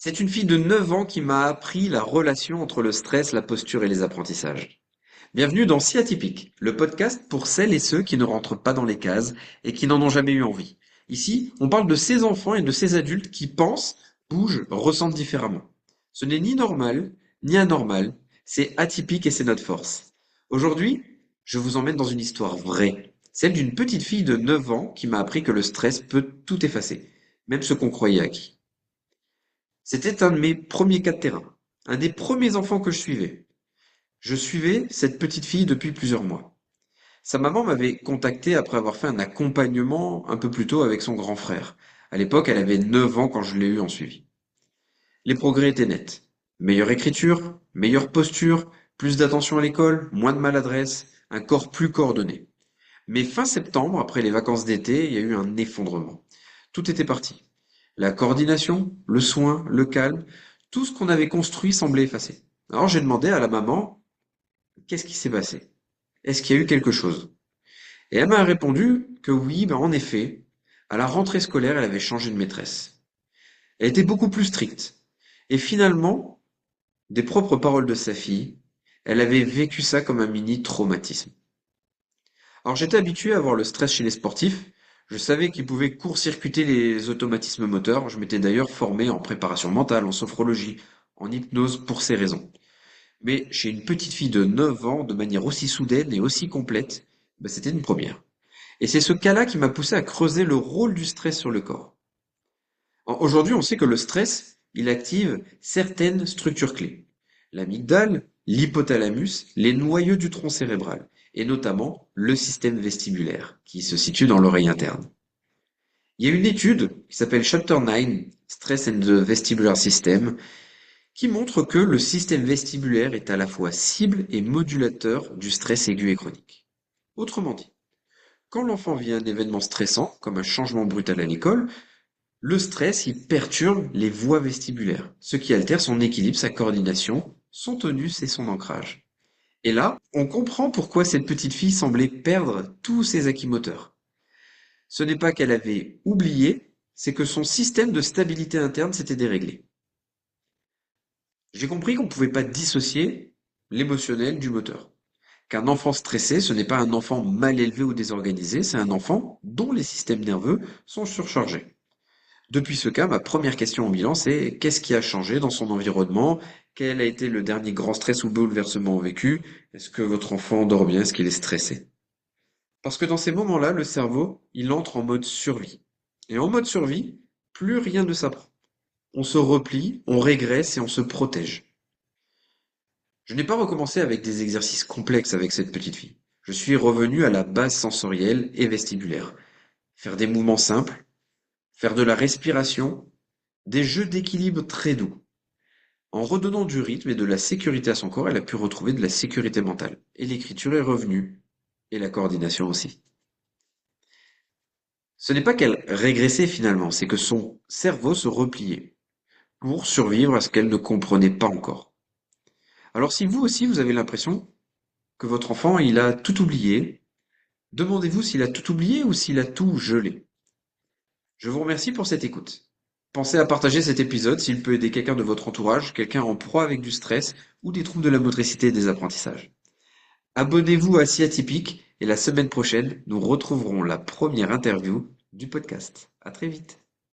C'est une fille de 9 ans qui m'a appris la relation entre le stress, la posture et les apprentissages. Bienvenue dans Si Atypique, le podcast pour celles et ceux qui ne rentrent pas dans les cases et qui n'en ont jamais eu envie. Ici, on parle de ces enfants et de ces adultes qui pensent, bougent, ressentent différemment. Ce n'est ni normal, ni anormal, c'est atypique et c'est notre force. Aujourd'hui, je vous emmène dans une histoire vraie, celle d'une petite fille de 9 ans qui m'a appris que le stress peut tout effacer, même ce qu'on croyait acquis. C'était un de mes premiers cas de terrain, un des premiers enfants que je suivais. Je suivais cette petite fille depuis plusieurs mois. Sa maman m'avait contacté après avoir fait un accompagnement un peu plus tôt avec son grand frère. À l'époque, elle avait 9 ans quand je l'ai eu en suivi. Les progrès étaient nets. Meilleure écriture, meilleure posture, plus d'attention à l'école, moins de maladresse, un corps plus coordonné. Mais fin septembre, après les vacances d'été, il y a eu un effondrement. Tout était parti. La coordination, le soin, le calme, tout ce qu'on avait construit semblait effacé. Alors j'ai demandé à la maman, qu'est-ce qui s'est passé? Est-ce qu'il y a eu quelque chose? Et elle m'a répondu que oui, ben en effet, à la rentrée scolaire, elle avait changé de maîtresse. Elle était beaucoup plus stricte. Et finalement, des propres paroles de sa fille, elle avait vécu ça comme un mini traumatisme. Alors j'étais habitué à voir le stress chez les sportifs. Je savais qu'ils pouvaient court-circuiter les automatismes moteurs. Je m'étais d'ailleurs formé en préparation mentale, en sophrologie, en hypnose pour ces raisons. Mais chez une petite fille de 9 ans, de manière aussi soudaine et aussi complète, ben, c'était une première. Et c'est ce cas-là qui m'a poussé à creuser le rôle du stress sur le corps. Aujourd'hui, on sait que le stress, il active certaines structures clés. L'amygdale, l'hypothalamus, les noyaux du tronc cérébral, et notamment le système vestibulaire, qui se situe dans l'oreille interne. Il y a une étude qui s'appelle Chapter 9, Stress and the Vestibular System, qui montre que le système vestibulaire est à la fois cible et modulateur du stress aigu et chronique. Autrement dit, quand l'enfant vit un événement stressant, comme un changement brutal à l'école, le stress, il perturbe les voies vestibulaires, ce qui altère son équilibre, sa coordination, son tonus et son ancrage. Et là, on comprend pourquoi cette petite fille semblait perdre tous ses acquis moteurs. Ce n'est pas qu'elle avait oublié, c'est que son système de stabilité interne s'était déréglé. J'ai compris qu'on ne pouvait pas dissocier l'émotionnel du moteur. Qu'un enfant stressé, ce n'est pas un enfant mal élevé ou désorganisé, c'est un enfant dont les systèmes nerveux sont surchargés. Depuis ce cas, ma première question au bilan, c'est qu'est-ce qui a changé dans son environnement? Quel a été le dernier grand stress ou bouleversement vécu? Est-ce que votre enfant dort bien? Est-ce qu'il est stressé? Parce que dans ces moments-là, le cerveau, il entre en mode survie. Et en mode survie, plus rien ne s'apprend. On se replie, on régresse et on se protège. Je n'ai pas recommencé avec des exercices complexes avec cette petite fille. Je suis revenu à la base sensorielle et vestibulaire. Faire des mouvements simples, faire de la respiration, des jeux d'équilibre très doux. En redonnant du rythme et de la sécurité à son corps, elle a pu retrouver de la sécurité mentale. Et l'écriture est revenue. Et la coordination aussi. Ce n'est pas qu'elle régressait finalement, c'est que son cerveau se repliait pour survivre à ce qu'elle ne comprenait pas encore. Alors si vous aussi vous avez l'impression que votre enfant il a tout oublié, demandez-vous s'il a tout oublié ou s'il a tout gelé. Je vous remercie pour cette écoute. Pensez à partager cet épisode s'il peut aider quelqu'un de votre entourage, quelqu'un en proie avec du stress ou des troubles de la motricité et des apprentissages. Abonnez-vous à Si Atypique et la semaine prochaine, nous retrouverons la première interview du podcast. À très vite.